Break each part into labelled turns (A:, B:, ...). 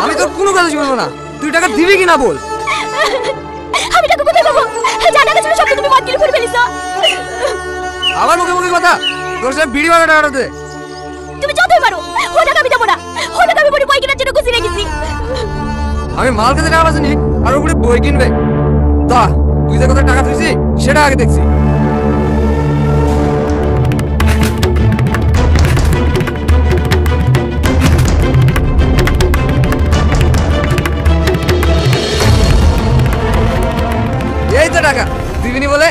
A: আমি তোর কোনো কথা শুনবো না। তুই টাকা দিবি কিনা বল।
B: আমি টাকা কোথায় দেবো? জানা গেছিল সব তুমি মদ কিনে করে ফেলিছো।
A: আবার মুখে মুখে কথা। তোর সাথে বিড়ি বাগা টাকা দে।
B: তুমি যতই পারো ও টাকা আমি দেবো না। ও টাকা আমি বই কেনার জন্য খুশি রেখেছি।
A: আমি মাল খেতে টাকা পাচ্ছি আর উপরে বই কিনবে। তা তুই যে কোথায় টাকা দিয়েছি সেটা আগে দেখছি। এই তো টাকা দিবিনি বলে।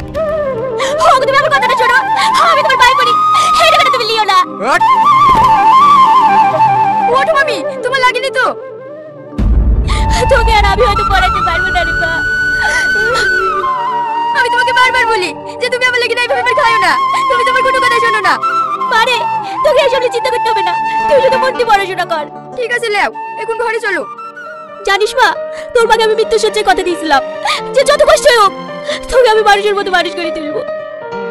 B: তুমি আমার কথাটা শোনো, আমি তোমার ভাই করি, এই টাকাটা তুমি লিও না। ওঠো মামি, তোমার লাগেনি তো? তোকে আর আমি হয়তো পড়াতে পারবো না রে মা। আমি তোমাকে বারবার বলি যে তুমি আমার লাগি না এইভাবে খাইও না, তুমি তোমার কোনো কথা শোনো না। পারে তোকে এসব নিয়ে চিন্তা করতে হবে না, তুই শুধু মন দিয়ে পড়াশোনা কর। ঠিক আছে লেও, এখন ঘরে চলো। জানিস মা, তোর মাকে আমি মৃত্যু সহ্যের কথা দিয়েছিলাম যে যত কষ্ট হোক তোকে আমি মানুষের মতো মানুষ করে তুলবো।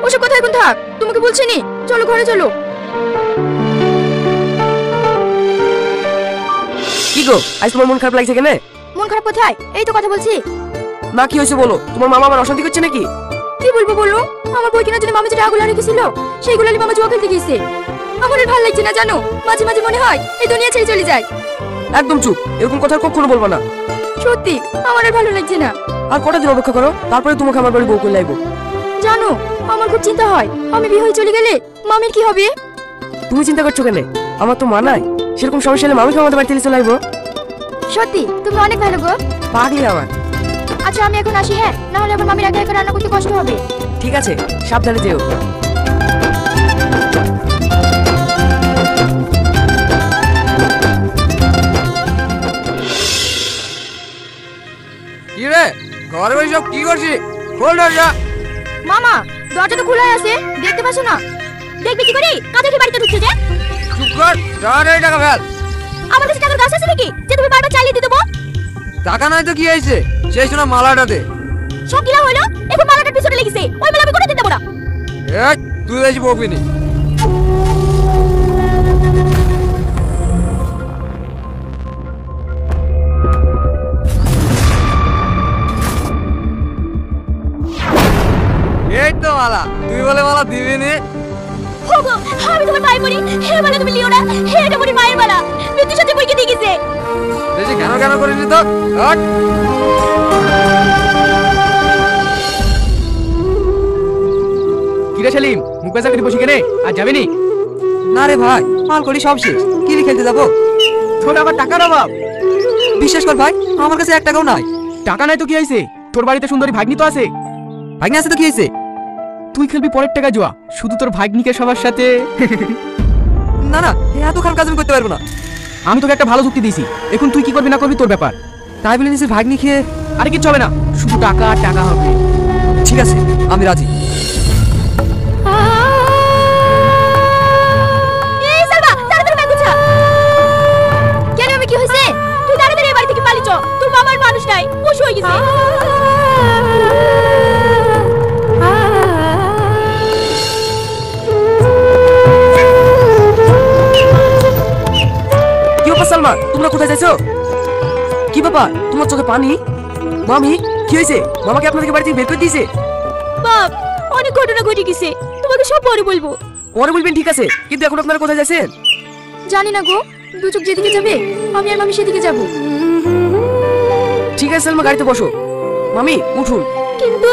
B: ওসব কথা এখন থাক, তোমাকে বলছি নি, চলো ঘরে চলো।
C: কি গো, আজ তোমার মন খারাপ লাগছে কেন?
B: মন খারাপ কোথায়, এই তো কথা বলছি।
C: মা কি হয়েছে বলো? তোমার মামা আমার অশান্তি করছে নাকি?
B: কি বলবো বলো, আমার বই কেনার জন্য মামা যেটা আগুলা রেখেছিল সেইগুলো মামা জুয়া খেলতে গিয়েছে। আমার আর ভালো লাগছে না জানো, মাঝে মাঝে মনে হয় এই দুনিয়া ছেড়ে চলে যায়।
C: একদম চুপ, এরকম কথা কখনো বলবো না।
B: সত্যি আমার আর ভালো লাগছে না।
C: আর কটা দিন অপেক্ষা করো, তারপরে তোমাকে আমার বাড়ি বউ করে লাইবো।
B: জানো আমার খুব চিন্তা হয়, আমি বিয়ে হয়ে চলে গেলে মামির কি হবে?
C: তুমি চিন্তা করছো কেন? আমার তো মা নাই, সেরকম সমস্যা হলে মামিকে আমাদের বাড়িতে চলে আইবো।
B: সত্যি তুমি অনেক ভালো গো।
C: পাগলি আমার।
B: আচ্ছা আমি এখন আসি, হ্যাঁ, না হলে আমার মামির একা একা রান্না করতে কষ্ট হবে।
C: ঠিক আছে, সাবধানে যেও।
A: কি রে, ঘরে বসে সব কি করছিস? খোল দরজা।
B: মামা দরজা তো খোলাই আছে, দেখতে পাচ্ছ না? দেখবি কি করি, কাজে কি বাড়িতে ঢুকছে যে?
A: চুপ কর, টাকাটাই টাকা ফেল।
B: আমার কাছে টাকার গাছ আছে নাকি যে তুমি বারবার চালিয়ে দিয়ে দেবো?
A: টাকা নাই তো কি হয়েছে, সেই শোনা মালাটা দে।
B: সব কিলা হলো, এখন মালাটার পিছনে লেগেছে, ওই মালা আমি কোনোদিন দেবো না।
A: এই তুই বেশি বকবি নি। এই তো মালা, তুই বলে মালা দিবি নি।
B: ওগো আমি তোমার ভাই বলি, হে মালা তুমি লিও না, হে এটা বলি মায়ের মালা, মৃত্যু সাথে বইকে দিয়ে গেছে।
A: বেশি কেন কেন করিনি তো। হট।
D: কিরে সেলিম, মুখ বেচা করে বসে কেনে আর যাবি নি?
A: না রে ভাই, মাল করি সব শেষ, কি খেলতে যাবো?
D: তোর আবার টাকার অভাব?
A: বিশ্বাস কর ভাই, আমার কাছে 1 টাকাও নাই।
D: টাকা নাই তো কি হয়েছে? তোর বাড়িতে সুন্দরী ভাগ্নি তো আছে।
A: ভাগ্নি আছে তো কি হয়েছে?
D: তুই খেলবি পরের টাকা জুয়া, শুধু তোর ভাগ্নিকে সবার সাথে।
A: না না, এত খারাপ কাজ আমি করতে পারবো না।
D: আমি তোকে একটা ভালো যুক্তি দিয়েছি, এখন তুই কি করবি না করবি তোর ব্যাপার।
A: তাই বলে নিজের ভাগ্নি খেয়ে?
D: আরে কিচ্ছু হবে না, শুধু টাকা আর টাকা হবে।
A: ঠিক আছে, আমি রাজি।
B: এই সালমা, তাড়াতাড়ি ব্যাগ গুছা। কেন, আমি কি হয়েছে? তুই তাড়াতাড়ি এই বাড়ি থেকে পালিয়ে চ, তোর মামার মানুষ নাই, পশু হয়ে গেছে।
C: কি ব্যাপার সালমা, তোমরা কোথায় যাইছো? কি ব্যাপার, তোমার চোখে পানি? মামি কি হয়েছে? মামাকে আপনাদের বাড়ি থেকে বের করে দিয়েছে?
B: বাপ, অনেক ঘটনা ঘটে গেছে, তোমাকে সব পরে বলবো।
C: পরে বলবেন ঠিক আছে, কিন্তু এখন আপনারা কোথায় যাচ্ছেন?
B: জানি না গো, দু চোখ যেদিকে যাবে আমি আর মামি সেদিকে যাব।
C: ঠিক আছে সালমা, গাড়িতে বসো। মামি উঠুন।
B: কিন্তু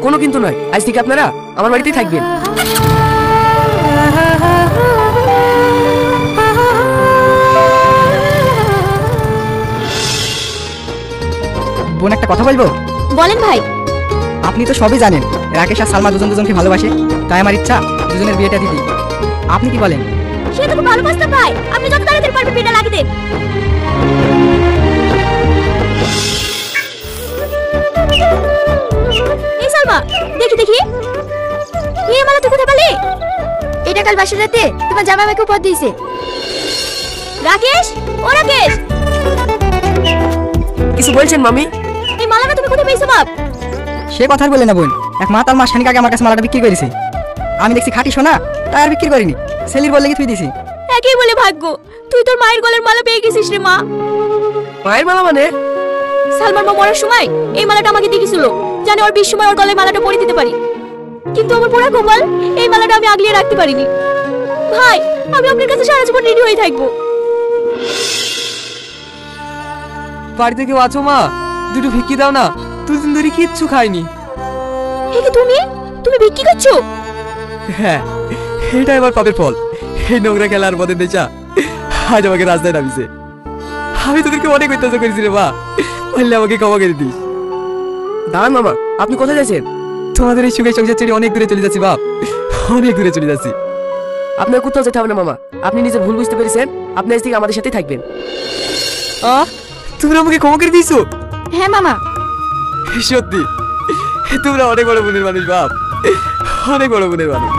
C: কোনো কিন্তু নয়, আজ থেকে আপনারা আমার বাড়িতেই থাকবেন।
D: বোন একটা কথা বলবো?
B: বলেন ভাই।
D: আপনি তো সবই জানেন, রাকেশ আর সালমা দুজনকে ভালোবাসে, তাই আমার ইচ্ছা দুজনের বিয়েটা দিবি। আপনি কি বলেন?
B: সে তো খুব ভালো প্রস্তাব ভাই, আপনি যত তাড়াতাড়ি পারবেন বিয়েটা লাগিয়ে দেন। এই সালমা, দেখি দেখি, এই মালা তুই কোথায় পেলি? এটা কাল বাসর রাতে তোমার জামাই আমাকে উপহার দিয়েছে। রাকেশ, ও রাকেশ,
C: কিছু বলছেন মামি?
B: এই মালাটা তুমি কোথায় পেয়েছো বাপ?
D: সে কথা বলে না বোন, এক মা তার মাসখানিক আগে আমার কাছে মালাটা বিক্রি করেছে। আমি দেখছি খাঁটি সোনা, তাই আর বিক্রি করিনি, সেলির বললে কি তুই দিছি।
B: একই বলে ভাগ্য, তুই তোর মায়ের গলার মালা পেয়ে গেছিস রে মা।
C: মায়ের মালা মানে?
B: সালমার মা মরার সময় এই মালাটা আমাকে দিয়েছিল, জানি ওর 20 সময় ওর গলায় মালাটা পরিয়ে দিতে পারি। কিন্তু আমার পোড়া কপাল, এই মালাটা আমি আগলিয়ে রাখতে পারিনি। ভাই, আমি আপনার কাছে সারা জীবন ঋণী হয়ে থাকবো।
A: বাড়িতে কেউ আছো মা? দুটো ভিক্ষি দাও না, দুদিন ধরে কিচ্ছু খাইনি।
B: কি তুমি তুমি ভিক্ষি করছো?
A: হ্যাঁ, এটা আমার পাপের ফল। এই নোংরা খেলার মধ্যে নেচা আজ আমাকে রাস্তায় নামিছে। আমি তোদেরকে অনেক অত্যাচার করেছি রে মা, বললে আমাকে ক্ষমা করে দিস।
C: দাঁড়ান মামা, আপনি কোথায় যাচ্ছেন?
A: তোমাদের এই সুখের সংসার ছেড়ে অনেক দূরে চলে যাচ্ছি বাপ, অনেক দূরে চলে যাচ্ছি।
C: আপনার কোথাও যেতে হবে না মামা, আপনি নিজের ভুল বুঝতে পেরেছেন। আপনি আজ থেকে আমাদের সাথেই থাকবেন।
A: তোমরা আমাকে ক্ষমা করে দিয়েছো?
B: হ্যাঁ মামা।
A: সত্যি তোমরা অনেক বড় মনের মানুষ বাপ, অনেক বড় মনের মানুষ।